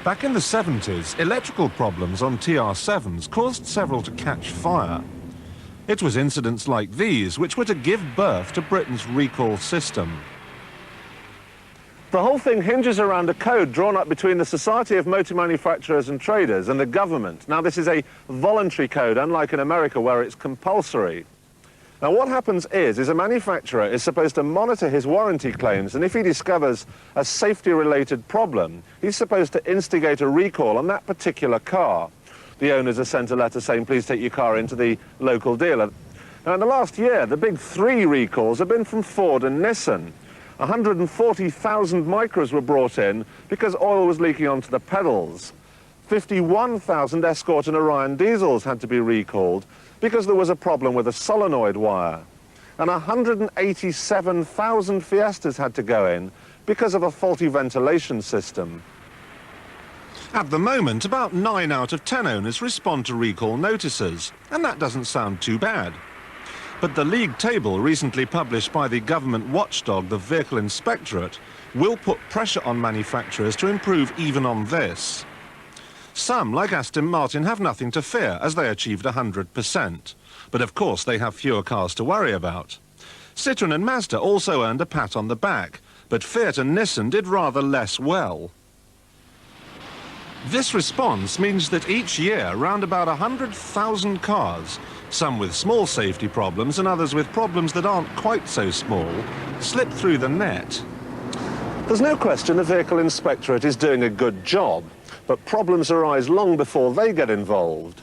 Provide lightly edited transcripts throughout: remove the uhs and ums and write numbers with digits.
Back in the 70s, electrical problems on TR7s caused several to catch fire. It was incidents like these which were to give birth to Britain's recall system. The whole thing hinges around a code drawn up between the Society of Motor Manufacturers and Traders and the government. Now, this is a voluntary code, unlike in America where it's compulsory. Now, what happens is a manufacturer is supposed to monitor his warranty claims, and if he discovers a safety-related problem, he's supposed to instigate a recall on that particular car. The owners are sent a letter saying, please take your car into the local dealer. Now, in the last year, the big 3 recalls have been from Ford and Nissan. 140,000 Micras were brought in because oil was leaking onto the pedals. 51,000 Escort and Orion diesels had to be recalled because there was a problem with a solenoid wire. And 187,000 Fiestas had to go in because of a faulty ventilation system. At the moment, about 9 out of 10 owners respond to recall notices, and that doesn't sound too bad. But the league table recently published by the government watchdog, the Vehicle Inspectorate, will put pressure on manufacturers to improve even on this. Some, like Aston Martin, have nothing to fear, as they achieved 100%. But of course they have fewer cars to worry about. Citroën and Mazda also earned a pat on the back, but Fiat and Nissan did rather less well. This response means that each year, round about 100,000 cars, some with small safety problems and others with problems that aren't quite so small, slip through the net. There's no question the Vehicle Inspectorate is doing a good job, but problems arise long before they get involved.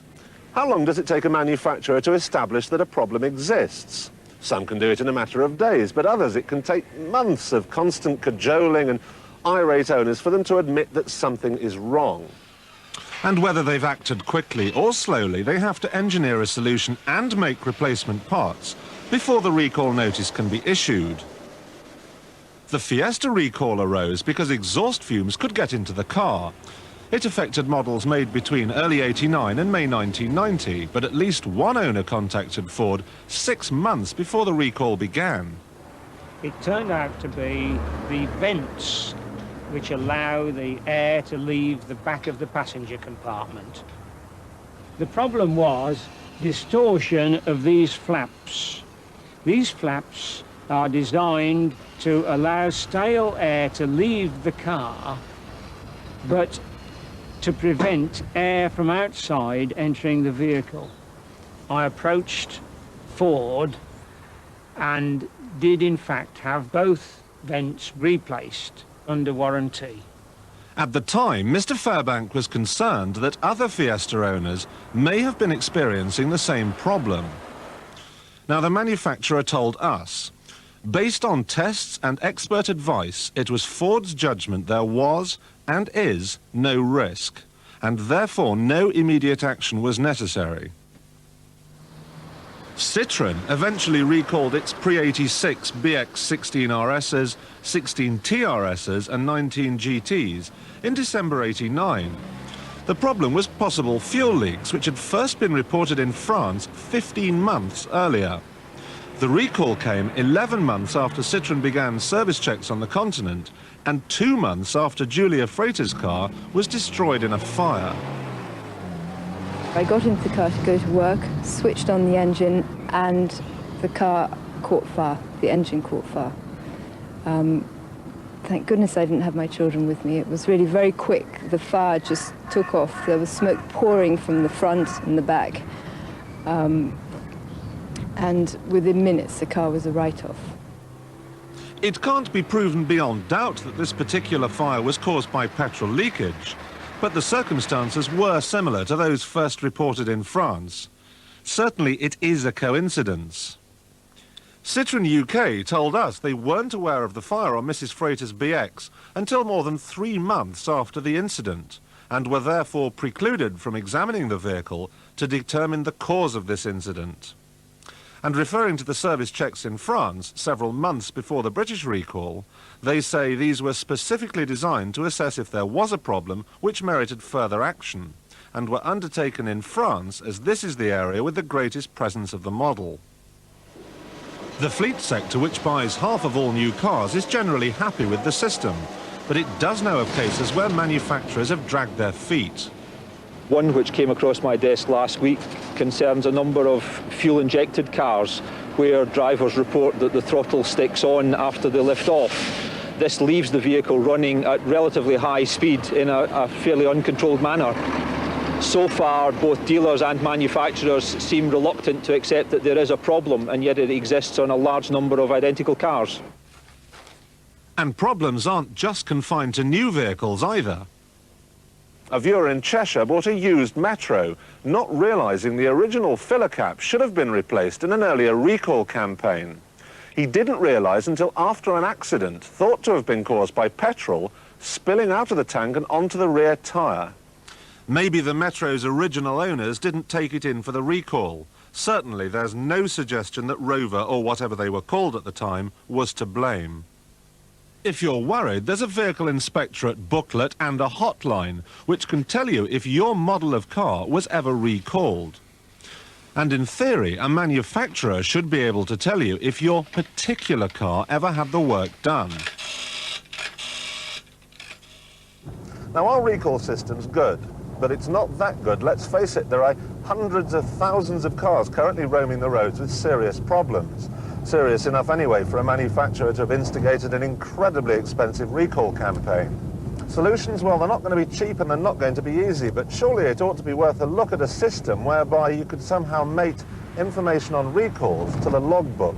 How long does it take a manufacturer to establish that a problem exists? Some can do it in a matter of days, but others it can take months of constant cajoling and irate owners for them to admit that something is wrong. And whether they've acted quickly or slowly, they have to engineer a solution and make replacement parts before the recall notice can be issued. The Fiesta recall arose because exhaust fumes could get into the car. It affected models made between early '89 and May 1990, but at least one owner contacted Ford 6 months before the recall began. It turned out to be the vents which allow the air to leave the back of the passenger compartment. The problem was distortion of these flaps. These flaps are designed to allow stale air to leave the car, but to prevent air from outside entering the vehicle. I approached Ford and did in fact have both vents replaced under warranty. At the time, Mr. Fairbank was concerned that other Fiesta owners may have been experiencing the same problem. Now, the manufacturer told us, based on tests and expert advice, it was Ford's judgment there was and is no risk, and therefore no immediate action was necessary. Citroën eventually recalled its pre-86 BX16 RSs, 16 TRSs and 19 GTs in December '89. The problem was possible fuel leaks, which had first been reported in France 15 months earlier. The recall came 11 months after Citroën began service checks on the continent and 2 months after Giulia Freitas's car was destroyed in a fire. I got into the car to go to work, switched on the engine, and the car caught fire. The engine caught fire. Thank goodness I didn't have my children with me. It was really very quick. The fire just took off. There was smoke pouring from the front and the back. And within minutes, the car was a write-off. It can't be proven beyond doubt that this particular fire was caused by petrol leakage, but the circumstances were similar to those first reported in France. Certainly it is a coincidence. Citroën UK told us they weren't aware of the fire on Mrs. Freitas's BX until more than 3 months after the incident, and were therefore precluded from examining the vehicle to determine the cause of this incident. And referring to the service checks in France several months before the British recall, they say these were specifically designed to assess if there was a problem which merited further action, and were undertaken in France as this is the area with the greatest presence of the model. The fleet sector, which buys half of all new cars, is generally happy with the system, but it does know of cases where manufacturers have dragged their feet. One which came across my desk last week concerns a number of fuel-injected cars where drivers report that the throttle sticks on after they lift off. This leaves the vehicle running at relatively high speed in a fairly uncontrolled manner. So far, both dealers and manufacturers seem reluctant to accept that there is a problem, and yet it exists on a large number of identical cars. And problems aren't just confined to new vehicles either. A viewer in Cheshire bought a used Metro, not realising the original filler cap should have been replaced in an earlier recall campaign. He didn't realise until after an accident, thought to have been caused by petrol, spilling out of the tank and onto the rear tyre. Maybe the Metro's original owners didn't take it in for the recall. Certainly there's no suggestion that Rover, or whatever they were called at the time, was to blame. If you're worried, there's a vehicle inspectorate booklet and a hotline which can tell you if your model of car was ever recalled. And in theory, a manufacturer should be able to tell you if your particular car ever had the work done. Now, our recall system's good, but it's not that good. Let's face it, there are hundreds of thousands of cars currently roaming the roads with serious problems. Serious enough anyway for a manufacturer to have instigated an incredibly expensive recall campaign. Solutions, well, they're not going to be cheap and they're not going to be easy, but surely it ought to be worth a look at a system whereby you could somehow mate information on recalls to the logbook.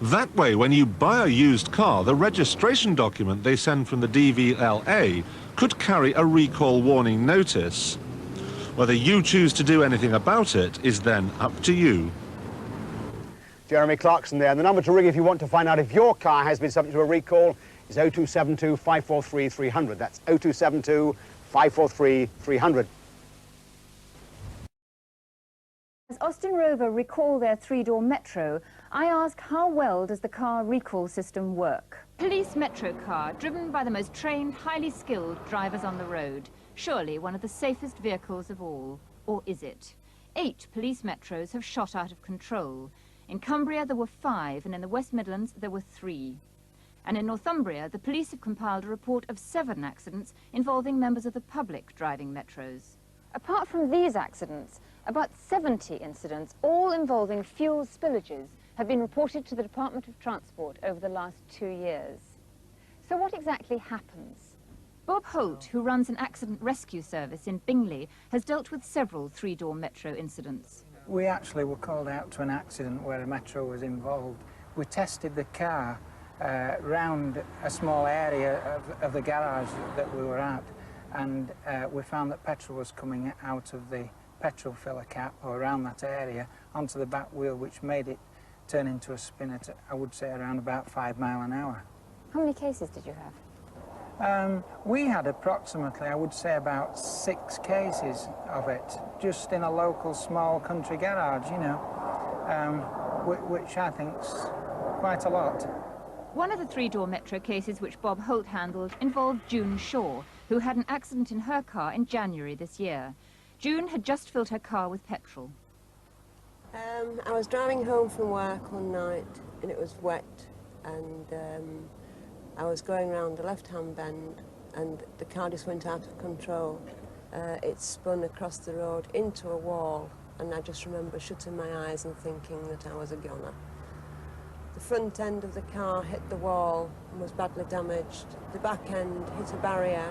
That way, when you buy a used car, the registration document they send from the DVLA could carry a recall warning notice. Whether you choose to do anything about it is then up to you. Jeremy Clarkson there, and the number to ring if you want to find out if your car has been subject to a recall is 0272 543 300. That's 0272 543 300. As Austin Rover recall their three-door Metro, I ask, how well does the car recall system work? Police Metro car, driven by the most trained, highly skilled drivers on the road. Surely one of the safest vehicles of all. Or is it? 8 police Metros have shot out of control. In Cumbria there were 5, and in the West Midlands there were 3. And in Northumbria, the police have compiled a report of 7 accidents involving members of the public driving Metros. Apart from these accidents, about 70 incidents, all involving fuel spillages, have been reported to the Department of Transport over the last 2 years. So what exactly happens? Bob Holt, who runs an accident rescue service in Bingley, has dealt with several three-door Metro incidents. We actually were called out to an accident where a Metro was involved. We tested the car round a small area of the garage that we were at, and we found that petrol was coming out of the petrol filler cap, or around that area, onto the back wheel, which made it turn into a spin at, I would say, around about 5 miles an hour. How many cases did you have? We had approximately, I would say, about 6 cases of it, just in a local small country garage, you know, which I think's quite a lot. One of the three-door Metro cases which Bob Holt handled involved June Shaw, who had an accident in her car in January this year. June had just filled her car with petrol. I was driving home from work one night and it was wet, and I was going round the left-hand bend and the car just went out of control. It spun across the road into a wall, and I just remember shutting my eyes and thinking that I was a goner. The front end of the car hit the wall and was badly damaged. The back end hit a barrier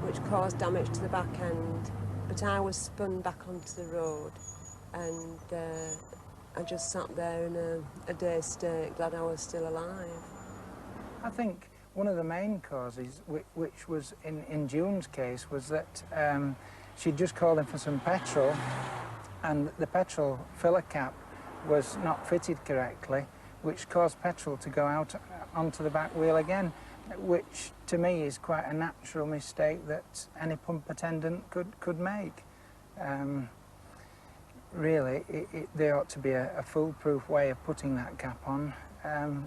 which caused damage to the back end, but I was spun back onto the road, and I just sat there in a dazed state, glad I was still alive. I think one of the main causes, which was in June's case, was that she'd just called in for some petrol, and the petrol filler cap was not fitted correctly, which caused petrol to go out onto the back wheel again, which to me is quite a natural mistake that any pump attendant could make. Really, there ought to be a foolproof way of putting that cap on,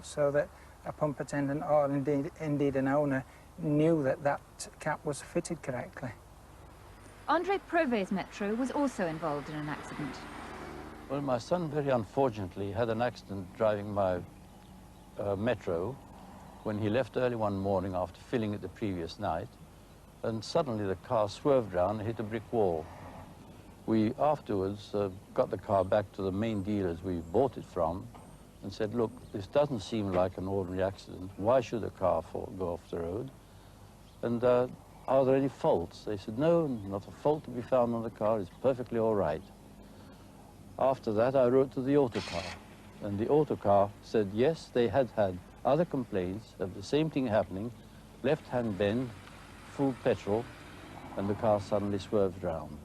so that a pump attendant, or indeed an owner, knew that that cap was fitted correctly. Andre Prové's Metro was also involved in an accident. Well, my son very unfortunately had an accident driving my Metro, when he left early one morning after filling it the previous night, and suddenly the car swerved round and hit a brick wall. We afterwards got the car back to the main dealers we bought it from and said, look, this doesn't seem like an ordinary accident. Why should a car go off the road? And are there any faults? They said, no, not a fault to be found on the car. It's perfectly all right. After that, I wrote to the autocar, and the autocar said, yes, they had had other complaints of the same thing happening, left-hand bend, full petrol, and the car suddenly swerved round.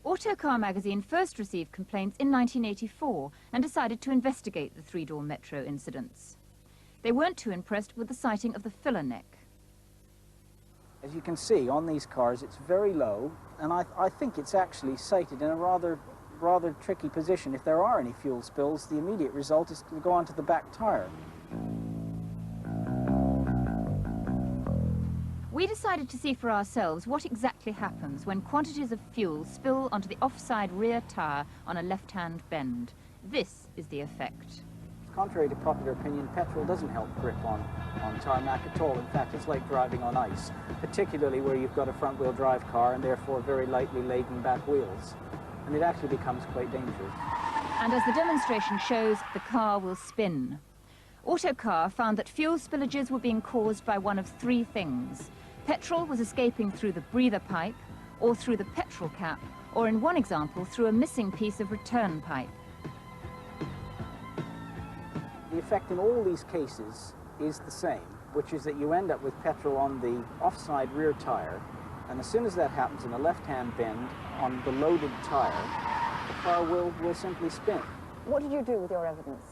Autocar magazine first received complaints in 1984 and decided to investigate the three-door Metro incidents. They weren't too impressed with the sighting of the filler neck. As you can see on these cars, it's very low, and I think it's actually sighted in a rather tricky position. If there are any fuel spills, the immediate result is to go onto the back tire. We decided to see for ourselves what exactly happens when quantities of fuel spill onto the offside rear tyre on a left-hand bend. This is the effect. Contrary to popular opinion, petrol doesn't help grip on tarmac at all. In fact, it's like driving on ice, particularly where you've got a front-wheel drive car and therefore very lightly laden back wheels. And it actually becomes quite dangerous. And as the demonstration shows, the car will spin. Autocar found that fuel spillages were being caused by one of three things. Petrol was escaping through the breather pipe, or through the petrol cap, or in one example, through a missing piece of return pipe. The effect in all these cases is the same, which is that you end up with petrol on the offside rear tire, and as soon as that happens in a left-hand bend on the loaded tire, the car will simply spin. What did you do with your evidence?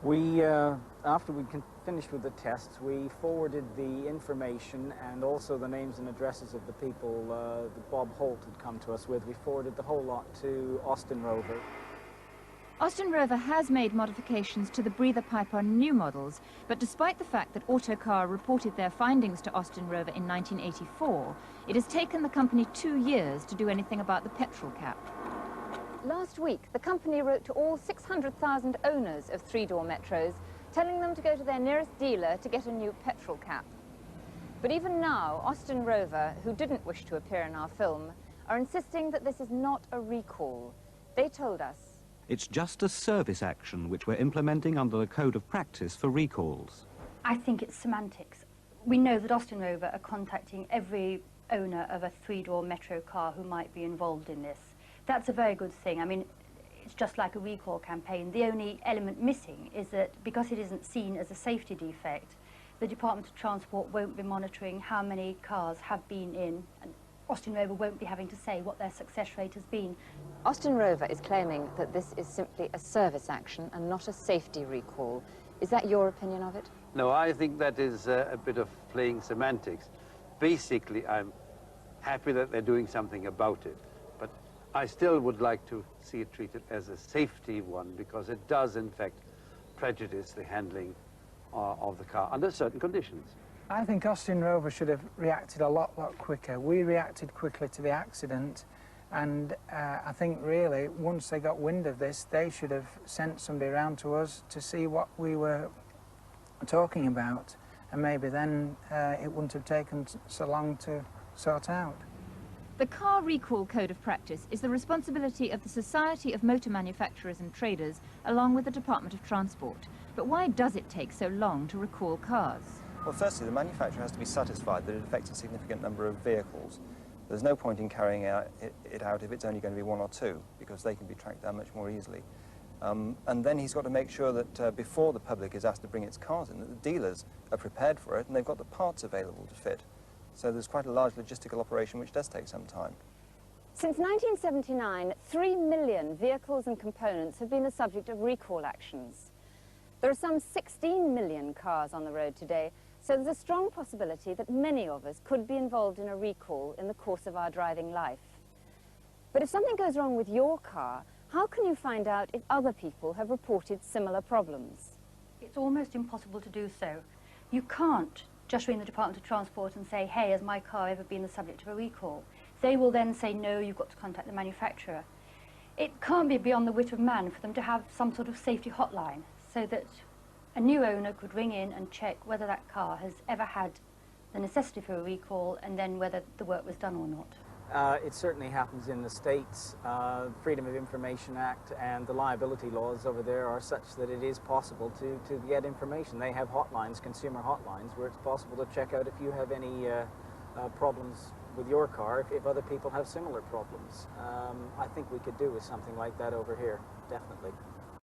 We, after we finished with the tests, we forwarded the information and also the names and addresses of the people that Bob Holt had come to us with. We forwarded the whole lot to Austin Rover. Austin Rover has made modifications to the breather pipe on new models, but despite the fact that Autocar reported their findings to Austin Rover in 1984, it has taken the company 2 years to do anything about the petrol cap. Last week, the company wrote to all 600,000 owners of three-door Metros, telling them to go to their nearest dealer to get a new petrol cap. But even now, Austin Rover, who didn't wish to appear in our film, are insisting that this is not a recall. They told us, it's just a service action which we're implementing under the Code of Practice for recalls. I think it's semantics. We know that Austin Rover are contacting every owner of a three-door Metro car who might be involved in this. That's a very good thing. I mean, it's just like a recall campaign. The only element missing is that because it isn't seen as a safety defect, the Department of Transport won't be monitoring how many cars have been in, and Austin Rover won't be having to say what their success rate has been. Austin Rover is claiming that this is simply a service action and not a safety recall. Is that your opinion of it? No, I think that is a bit of playing semantics. Basically, I'm happy that they're doing something about it, but I still would like to see it treated as a safety one, because it does, in fact, prejudice the handling of the car under certain conditions. I think Austin Rover should have reacted a lot quicker. We reacted quickly to the accident, and I think really once they got wind of this, they should have sent somebody around to us to see what we were talking about, and maybe then it wouldn't have taken so long to sort out. The Car Recall Code of Practice is the responsibility of the Society of Motor Manufacturers and Traders along with the Department of Transport. But why does it take so long to recall cars? Well, firstly, the manufacturer has to be satisfied that it affects a significant number of vehicles. There's no point in carrying it out if it's only going to be one or two, because they can be tracked down much more easily. And then he's got to make sure that before the public is asked to bring its cars in, that the dealers are prepared for it and they've got the parts available to fit. So there's quite a large logistical operation which does take some time. Since 1979, 3 million vehicles and components have been the subject of recall actions. There are some 16 million cars on the road today, so there's a strong possibility that many of us could be involved in a recall in the course of our driving life. But if something goes wrong with your car, how can you find out if other people have reported similar problems? It's almost impossible to do so. You can't just ring the Department of Transport and say, hey, has my car ever been the subject of a recall? They will then say, no, you've got to contact the manufacturer. It can't be beyond the wit of man for them to have some sort of safety hotline so that A new owner could ring in and check whether that car has ever had the necessity for a recall and then whether the work was done or not. It certainly happens in the States. Freedom of Information Act and the liability laws over there are such that it is possible to get information. They have hotlines, consumer hotlines, where it's possible to check out if you have any problems with your car, if other people have similar problems. I think we could do with something like that over here, definitely.